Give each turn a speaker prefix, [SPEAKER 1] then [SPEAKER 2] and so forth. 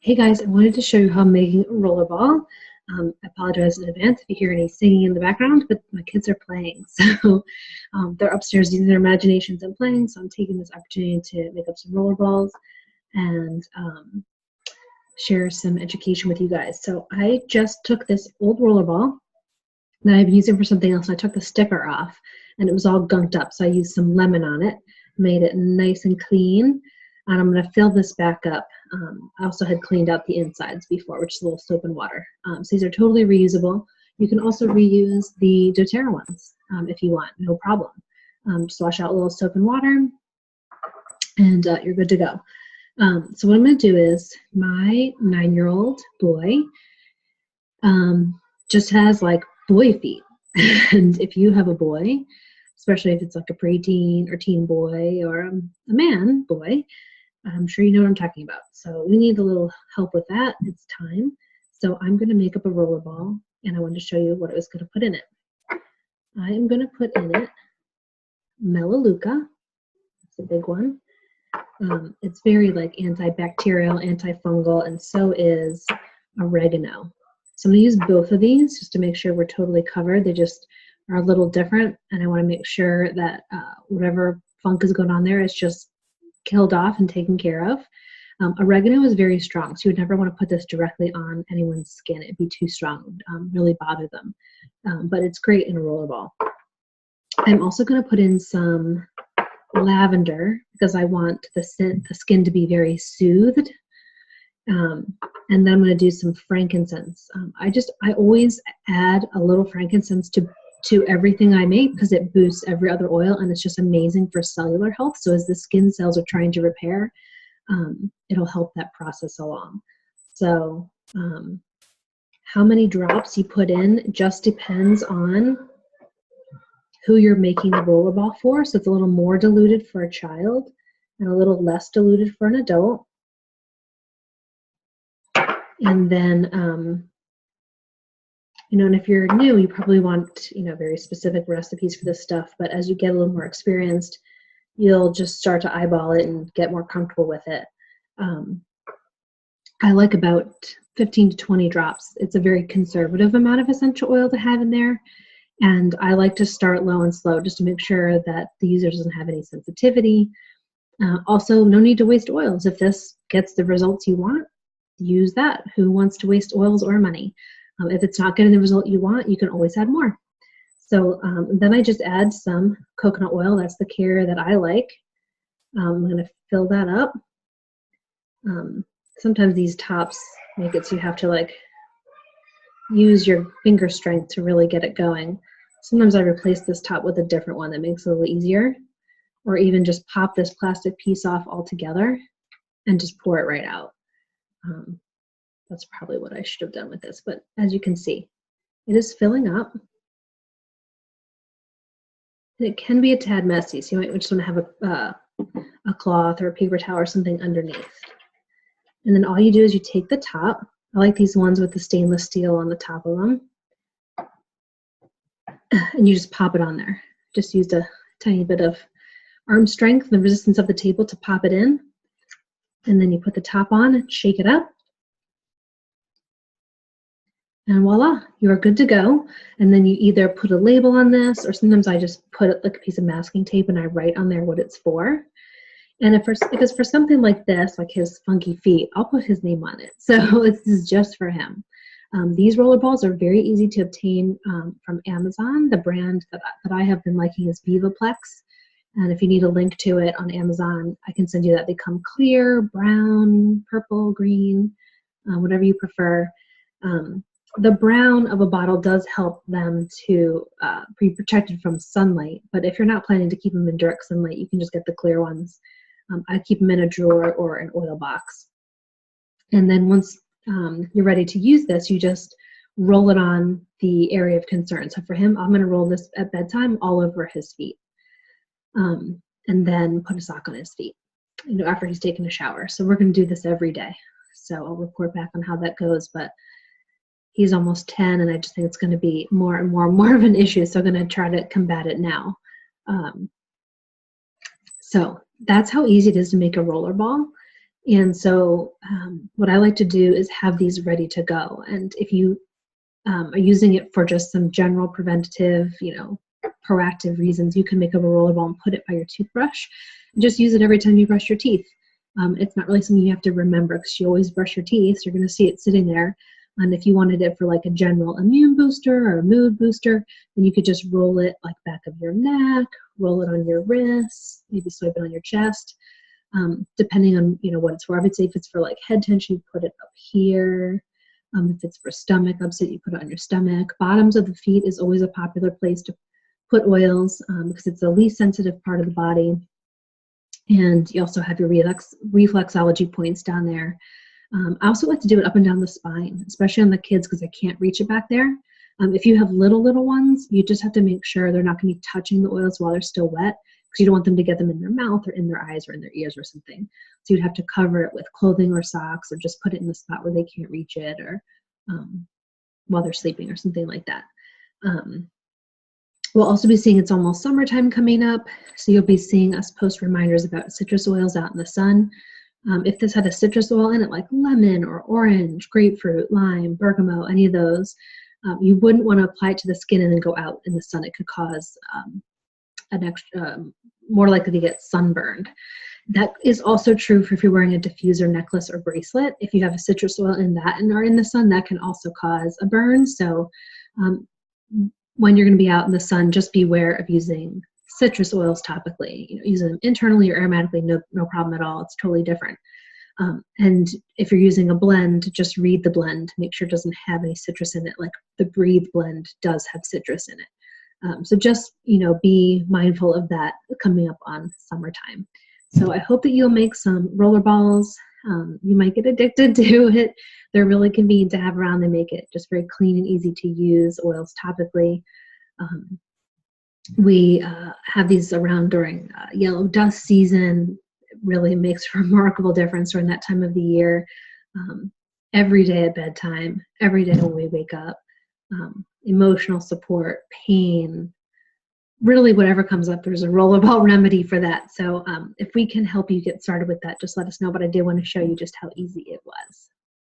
[SPEAKER 1] Hey guys, I wanted to show you how I'm making a rollerball. I apologize in advance if you hear any singing in the background, but my kids are playing. So they're upstairs using their imaginations and playing, so I'm taking this opportunity to make up some rollerballs and share some education with you guys. So I just took this old rollerball that I've been using for something else, and I took the sticker off, and it was all gunked up. So I used some lemon on it, made it nice and clean, and I'm going to fill this back up. I also had cleaned out the insides before, which is a little soap and water. So these are totally reusable. You can also reuse the doTERRA ones if you want, no problem. Just wash out a little soap and water, and you're good to go. So what I'm going to do is, my 9-year-old boy just has like boy feet. And if you have a boy, especially if it's like a preteen or teen boy or a man boy, I'm sure you know what I'm talking about. So we need a little help with that. It's time. So I'm going to make up a rollerball, and I wanted to show you what I was going to put in it. I am going to put in it Melaleuca. It's a big one. It's very like antibacterial, antifungal, and so is oregano. So I'm going to use both of these just to make sure we're totally covered. They just are a little different, and I want to make sure that whatever funk is going on there is just killed off and taken care of. Oregano is very strong, so you would never want to put this directly on anyone's skin. It'd be too strong, really bother them. But it's great in a rollerball. I'm also going to put in some lavender because I want the skin to be very soothed. And then I'm going to do some frankincense. I always add a little frankincense to everything I make because it boosts every other oil, and it's just amazing for cellular health. So as the skin cells are trying to repair, it'll help that process along. So how many drops you put in just depends on who you're making the rollerball for. So it's a little more diluted for a child and a little less diluted for an adult. And then and if you're new, you probably want, very specific recipes for this stuff. But as you get a little more experienced, you'll just start to eyeball it and get more comfortable with it. I like about 15 to 20 drops. It's a very conservative amount of essential oil to have in there. And I like to start low and slow just to make sure that the user doesn't have any sensitivity. Also, no need to waste oils. If this gets the results you want, use that. Who wants to waste oils or money? If it's not getting the result you want, you can always add more. So then I just add some coconut oil. That's the carrier that I like. I'm going to fill that up. Sometimes these tops make it so you have to use your finger strength to really get it going. Sometimes I replace this top with a different one that makes it a little easier, or even just pop this plastic piece off altogether and just pour it right out. That's probably what I should have done with this, but as you can see, it is filling up. And it can be a tad messy, so you might just want to have a cloth or a paper towel or something underneath. And then all you do is you take the top. I like these ones with the stainless steel on the top of them. And you just pop it on there. Just used a tiny bit of arm strength and the resistance of the table to pop it in. And then you put the top on and shake it up. And voila, you are good to go. And then you either put a label on this, or sometimes I just put like a piece of masking tape and I write on there what it's for. And if it's for something like this, like his funky feet, I'll put his name on it. So this is just for him. These rollerballs are very easy to obtain from Amazon. The brand that I have been liking is Vivaplex. And if you need a link to it on Amazon, I can send you that. They come clear, brown, purple, green, whatever you prefer. The brown of a bottle does help them to be protected from sunlight, but if you're not planning to keep them in direct sunlight, you can just get the clear ones. I keep them in a drawer or an oil box. And then once you're ready to use this, you just roll it on the area of concern. So for him, I'm going to roll this at bedtime all over his feet, and then put a sock on his feet, after he's taken a shower. So we're going to do this every day. So I'll report back on how that goes, but he's almost 10, and I just think it's going to be more and more of an issue, so I'm going to try to combat it now. So that's how easy it is to make a rollerball. And so what I like to do is have these ready to go. And if you are using it for just some general preventative, proactive reasons, you can make up a rollerball and put it by your toothbrush and just use it every time you brush your teeth. It's not really something you have to remember because you always brush your teeth, so you're going to see it sitting there. And if you wanted it for like a general immune booster or a mood booster, then you could just roll it like back of your neck, roll it on your wrists, maybe swipe it on your chest, depending on what it's for. I would say if it's for like head tension, you put it up here. If it's for stomach upset, you put it on your stomach. Bottoms of the feet is always a popular place to put oils because it's the least sensitive part of the body. And you also have your reflexology points down there. I also like to do it up and down the spine, especially on the kids because I can't reach it back there. If you have little ones, you just have to make sure they're not going to be touching the oils while they're still wet because you don't want them to get them in their mouth or in their eyes or in their ears or something. So you'd have to cover it with clothing or socks or just put it in the spot where they can't reach it or while they're sleeping or something like that. We'll also be seeing it's almost summertime coming up, so you'll be seeing us post reminders about citrus oils out in the sun. If this had a citrus oil in it, like lemon or orange, grapefruit, lime, bergamot, any of those, you wouldn't want to apply it to the skin and then go out in the sun. It could cause more likely to get sunburned. That is also true for if you're wearing a diffuser necklace or bracelet. If you have a citrus oil in that and are in the sun, that can also cause a burn. So when you're going to be out in the sun, just beware of using citrus oils topically. Using them internally or aromatically, no problem at all. It's totally different. And if you're using a blend, just read the blend. Make sure it doesn't have any citrus in it. Like the Breathe blend does have citrus in it. So just be mindful of that coming up on summertime. So I hope that you'll make some roller balls. You might get addicted to it. They're really convenient to have around. They make it just very clean and easy to use, oils topically. We have these around during yellow dust season. It really makes a remarkable difference during that time of the year. Every day at bedtime, every day when we wake up, emotional support, pain, really whatever comes up, there's a rollerball remedy for that. So if we can help you get started with that, just let us know. But I did want to show you just how easy it was.